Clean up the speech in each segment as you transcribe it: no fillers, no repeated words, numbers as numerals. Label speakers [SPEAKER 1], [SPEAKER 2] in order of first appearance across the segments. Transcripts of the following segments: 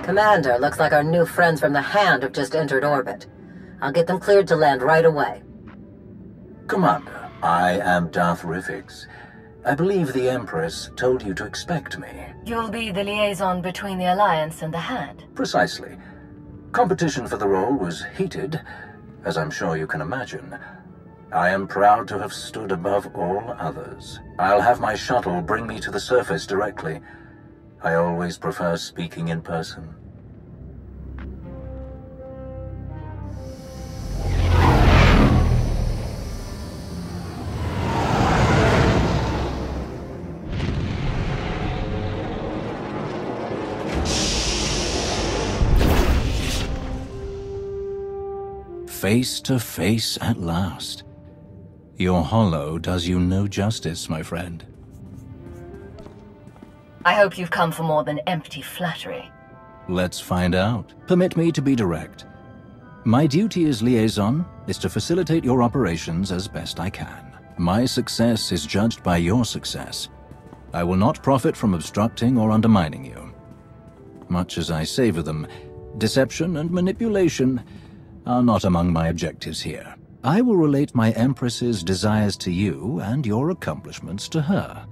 [SPEAKER 1] Commander, looks like our new friends from the Hand have just entered orbit. I'll get them cleared to land right away.
[SPEAKER 2] Commander, I am Darth Rivix. I believe the Empress told you to expect me.
[SPEAKER 3] You'll be the liaison between the Alliance and the Hand.
[SPEAKER 2] Precisely. Competition for the role was heated, as I'm sure you can imagine. I am proud to have stood above all others. I'll have my shuttle bring me to the surface directly. I always prefer speaking in person. Face to face at last. Your holo does you no justice, my friend.
[SPEAKER 3] I hope you've come for more than empty flattery.
[SPEAKER 2] Let's find out. Permit me to be direct. My duty as liaison is to facilitate your operations as best I can. My success is judged by your success. I will not profit from obstructing or undermining you. Much as I savor them, deception and manipulation are not among my objectives here. I will relate my Empress's desires to you and your accomplishments to her.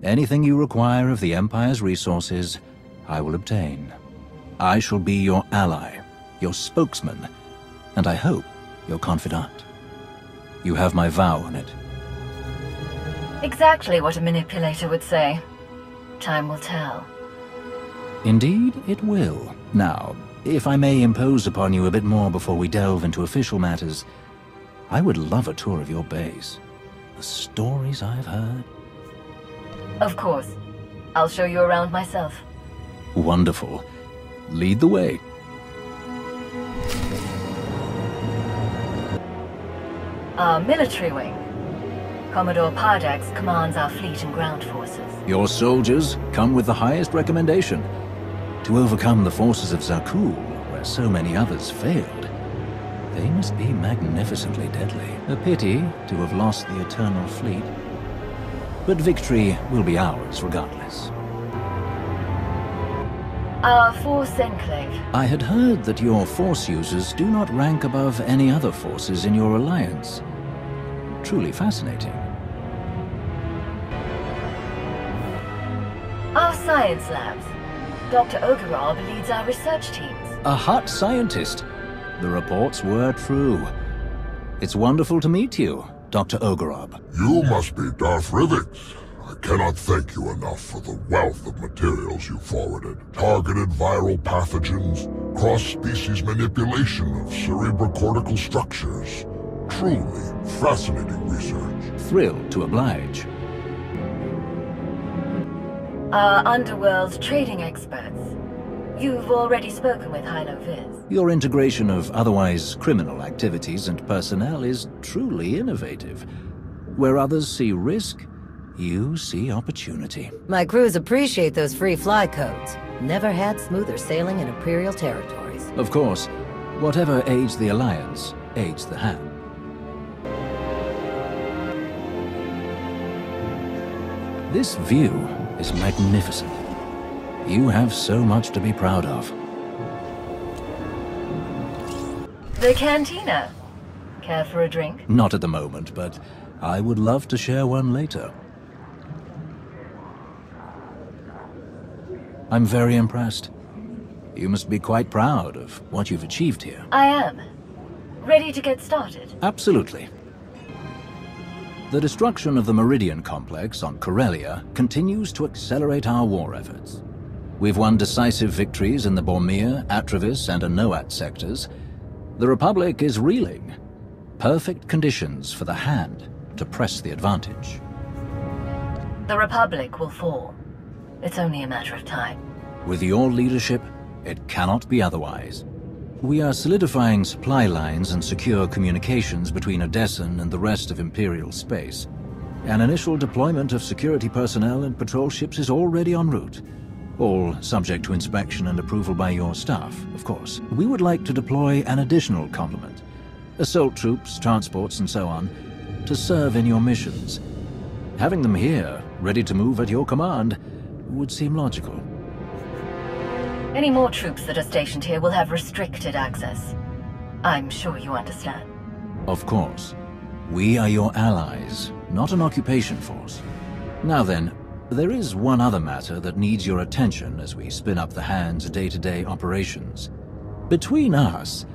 [SPEAKER 2] Anything you require of the Empire's resources, I will obtain. I shall be your ally, your spokesman, and I hope your confidant. You have my vow on it.
[SPEAKER 3] Exactly what a manipulator would say. Time will tell.
[SPEAKER 2] Indeed, it will. Now, if I may impose upon you a bit more before we delve into official matters, I would love a tour of your base. The stories I've heard.
[SPEAKER 3] Of course. I'll show you around myself.
[SPEAKER 2] Wonderful. Lead the way.
[SPEAKER 3] Our military wing. Commodore Pardax commands our fleet and ground forces.
[SPEAKER 2] Your soldiers come with the highest recommendation. To overcome the forces of Zakul, where so many others failed, they must be magnificently deadly. A pity to have lost the Eternal Fleet. But victory will be ours regardless.
[SPEAKER 3] Our Force Enclave.
[SPEAKER 2] I had heard that your Force users do not rank above any other forces in your alliance. Truly fascinating.
[SPEAKER 3] Our science labs. Dr. Ogorob leads our research teams.
[SPEAKER 2] A hot scientist. The reports were true. It's wonderful to meet you, Dr. Ogorob.
[SPEAKER 4] You must be Darth Rivix. I cannot thank you enough for the wealth of materials you forwarded. Targeted viral pathogens, cross-species manipulation of cerebrocortical structures. Truly fascinating research.
[SPEAKER 2] Thrilled to oblige.
[SPEAKER 3] Our underworld trading experts. You've already spoken with Hilo Viz.
[SPEAKER 2] Your integration of otherwise criminal activities and personnel is truly innovative. Where others see risk, you see opportunity.
[SPEAKER 1] My crews appreciate those free fly codes. Never had smoother sailing in Imperial territories.
[SPEAKER 2] Of course, whatever aids the Alliance, aids the Hand. This view is magnificent. You have so much to be proud of.
[SPEAKER 3] The cantina. Care for a drink?
[SPEAKER 2] Not at the moment, but I would love to share one later. I'm very impressed. You must be quite proud of what you've achieved here.
[SPEAKER 3] I am. Ready to get started?
[SPEAKER 2] Absolutely. The destruction of the Meridian Complex on Corellia continues to accelerate our war efforts. We've won decisive victories in the Bormir, Atravis, and Anoat sectors. The Republic is reeling. Perfect conditions for the Hand to press the advantage.
[SPEAKER 3] The Republic will fall. It's only a matter of time.
[SPEAKER 2] With your leadership, it cannot be otherwise. We are solidifying supply lines and secure communications between Odessen and the rest of Imperial space. An initial deployment of security personnel and patrol ships is already en route. All subject to inspection and approval by your staff, of course. We would like to deploy an additional complement. Assault troops, transports, and so on, to serve in your missions. Having them here, ready to move at your command, would seem logical.
[SPEAKER 3] Any more troops that are stationed here will have restricted access. I'm sure you understand.
[SPEAKER 2] Of course. We are your allies, not an occupation force. Now then, there is one other matter that needs your attention as we spin up the Hand's day-to-day operations. Between us,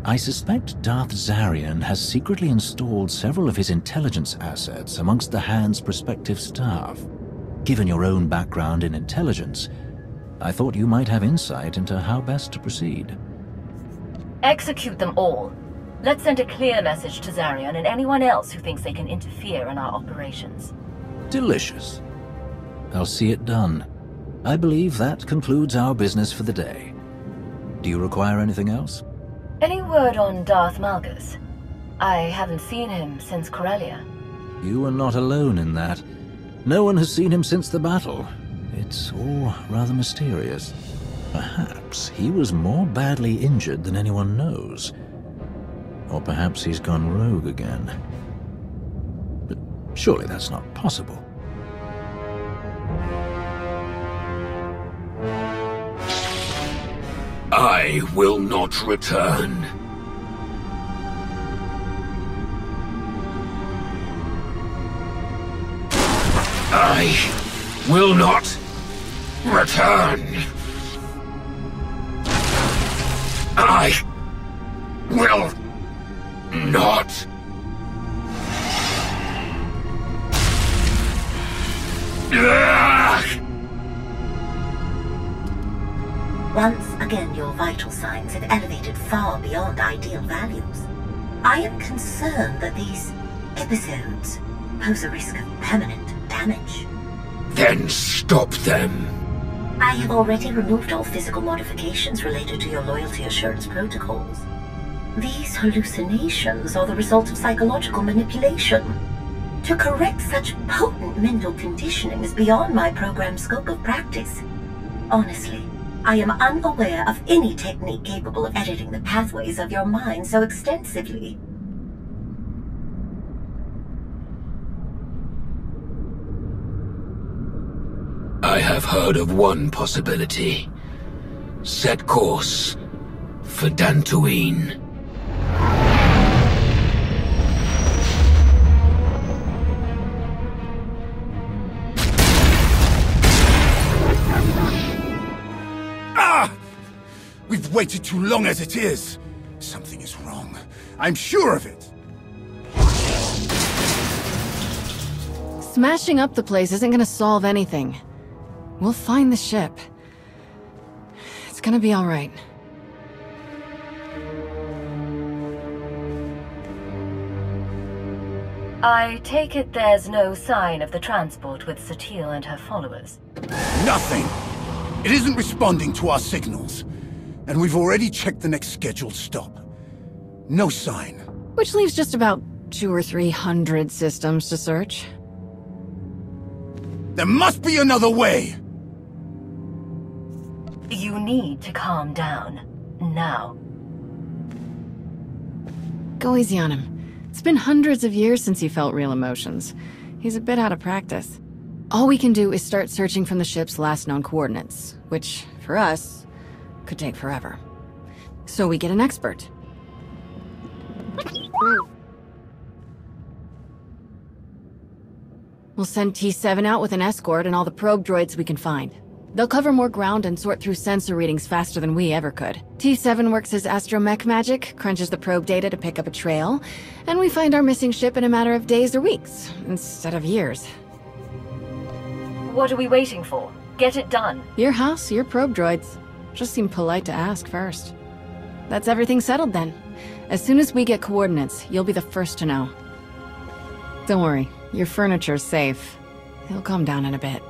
[SPEAKER 2] I suspect Darth Zarian has secretly installed several of his intelligence assets amongst the Hand's prospective staff. Given your own background in intelligence, I thought you might have insight into how best to proceed.
[SPEAKER 3] Execute them all. Let's send a clear message to Zarian and anyone else who thinks they can interfere in our operations.
[SPEAKER 2] Delicious. I'll see it done. I believe that concludes our business for the day. Do you require anything else?
[SPEAKER 3] Any word on Darth Malgus? I haven't seen him since Corellia.
[SPEAKER 2] You are not alone in that. No one has seen him since the battle. It's all rather mysterious. Perhaps he was more badly injured than anyone knows. Or perhaps he's gone rogue again. But surely that's not possible.
[SPEAKER 5] I will not return. I will not return. I will not.
[SPEAKER 6] Once again, your vital signs have elevated far beyond ideal values. I am concerned that these episodes pose a risk of permanent damage.
[SPEAKER 5] Then stop them.
[SPEAKER 6] I have already removed all physical modifications related to your loyalty assurance protocols. These hallucinations are the result of psychological manipulation. To correct such potent mental conditioning is beyond my program's scope of practice. Honestly, I am unaware of any technique capable of editing the pathways of your mind so extensively.
[SPEAKER 5] I have heard of one possibility. Set course for Dantooine.
[SPEAKER 7] We've waited too long as it is. Something is wrong. I'm sure of it.
[SPEAKER 8] Smashing up the place isn't gonna solve anything. We'll find the ship. It's gonna be all right.
[SPEAKER 3] I take it there's no sign of the transport with SWTOR and her followers.
[SPEAKER 7] Nothing. It isn't responding to our signals. And we've already checked the next scheduled stop. No sign.
[SPEAKER 8] Which leaves just about 200 or 300 systems to search.
[SPEAKER 7] There must be another way!
[SPEAKER 3] You need to calm down. Now.
[SPEAKER 8] Go easy on him. It's been hundreds of years since he felt real emotions. He's a bit out of practice. All we can do is start searching from the ship's last known coordinates, which, for us, could take forever. So we get an expert. We'll send T7 out with an escort and all the probe droids we can find. They'll cover more ground and sort through sensor readings faster than we ever could. T7 works his astromech magic, crunches the probe data to pick up a trail, and we find our missing ship in a matter of days or weeks, instead of years.
[SPEAKER 3] What are we waiting for? Get it done.
[SPEAKER 8] Your house, your probe droids. Just seem polite to ask first. That's everything settled then. As soon as we get coordinates, you'll be the first to know. Don't worry, your furniture's safe. It'll calm down in a bit.